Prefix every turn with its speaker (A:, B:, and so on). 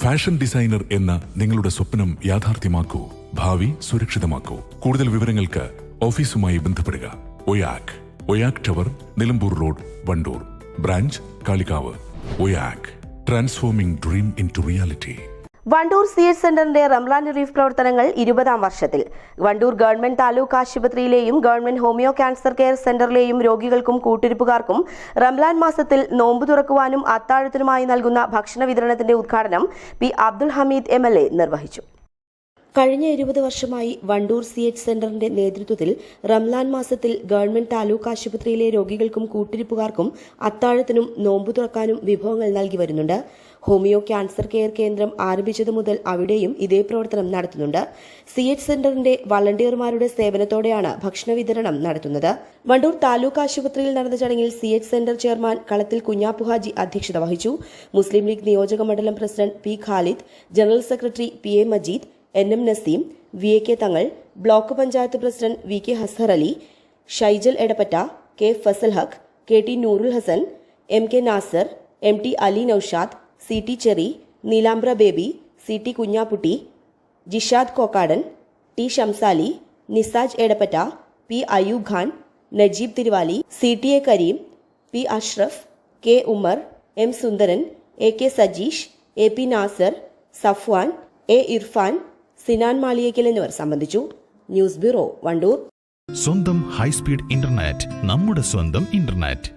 A: Fashion designer എന്ന നിങ്ങളുടെ സ്വപ്നം യാഥാർത്ഥ്യമാക്കൂ. ഭാവി സുരക്ഷിതമാക്കൂ. കൂടുതൽ വിവരങ്ങൾക്ക് ഓഫീസുമായി ബന്ധപ്പെടുക. ഒയാക് tower, Nilambur road, Wandoor. Branch Kalikavu. ഒയാക്, transforming dream into reality.
B: Wandoor CH സെന്ററിന്റെ റംലാൻ റിലീഫ് പ്രവർത്തനങ്ങൾ 20ാം വർഷത്തിൽ. വണ്ടൂർ ഗവൺമെന്റ് താലൂക്ക് ആശുപത്രിയിലെയും ഗവൺമെന്റ് ഹോമിയോ ക്യാൻസർ കെയർ സെന്ററിലെയും രോഗികൾക്കും കൂട്ടിരിപ്പുകാർക്കും റംലാൻ മാസത്തിൽ നോമ്പ് തുറക്കുവാനും അത്താഴത്തിനുമായി നൽകുന്ന ഭക്ഷണ വിതരണത്തിന്റെ ഉദ്ഘാടനം പി അബ്ദുൽ ഹമീദ് MLA നിർവഹിച്ചു. കഴിഞ്ഞ 20 വർഷമായി വണ്ടൂർ CH സെന്ററിന്റെ നേതൃത്വത്തിൽ റംലാൻ മാസത്തിൽ ഗവൺമെന്റ് താലൂക്ക് ആശുപത്രിയിലെ രോഗികൾക്കും കൂട്ടിരിപ്പുകാർക്കും അത്താഴത്തിനും നോമ്പു തുറക്കാനും വിഭവങ്ങൾ നൽകി വരുന്നുണ്ട്. ഹോമിയോ ക്യാൻസർ കെയർ കേന്ദ്രം ആരംഭിച്ചതു മുതൽ അവിടെയും ഇതേ പ്രവർത്തനം നടത്തുന്നുണ്ട്. CH സെന്ററിന്റെ വളണ്ടിയർമാരുടെ സേവനത്തോടെയാണ് ഭക്ഷണ വിതരണം നടത്തുന്നത്. വണ്ടൂർ താലൂക്ക് ആശുപത്രിയിൽ നടന്ന ചടങ്ങിൽ CH സെന്റർ ചെയർമാൻ കളത്തിൽ കുഞ്ഞാപ്പു ഹാജി അധ്യക്ഷത വഹിച്ചു. മുസ്ലിം ലീഗ് നിയോജക മണ്ഡലം president P Khalid, general secretary PA Majeed, NM Naseem, VAK Thangal, block panchayat president VK Hazhar Ali, Shaijal Edappatta, K Fazal Haq, KT Noorul Hassan, MK Nasar, MT Ali Noushad, CT Cherry, Neelambra Baby, CT Kunhapputty, Jishad Kokkadan, T Shamsali, Nisaj Edappatta, P Ayub Khan, Najeeb Thiruvali, CTA Kareem, P Ashraf, K Ummer, M Sundaran, AK Sajeesh, AP Nasar, Safwan, A Irfan, Sinan Maliyekkal എന്നിവർ സംബന്ധിച്ചു. News bureau, Wandoor.
C: സ്വന്തം ഹൈസ്പീഡ് ഇന്റർനെറ്റ്, നമ്മുടെ സ്വന്തം ഇന്റർനെറ്റ്.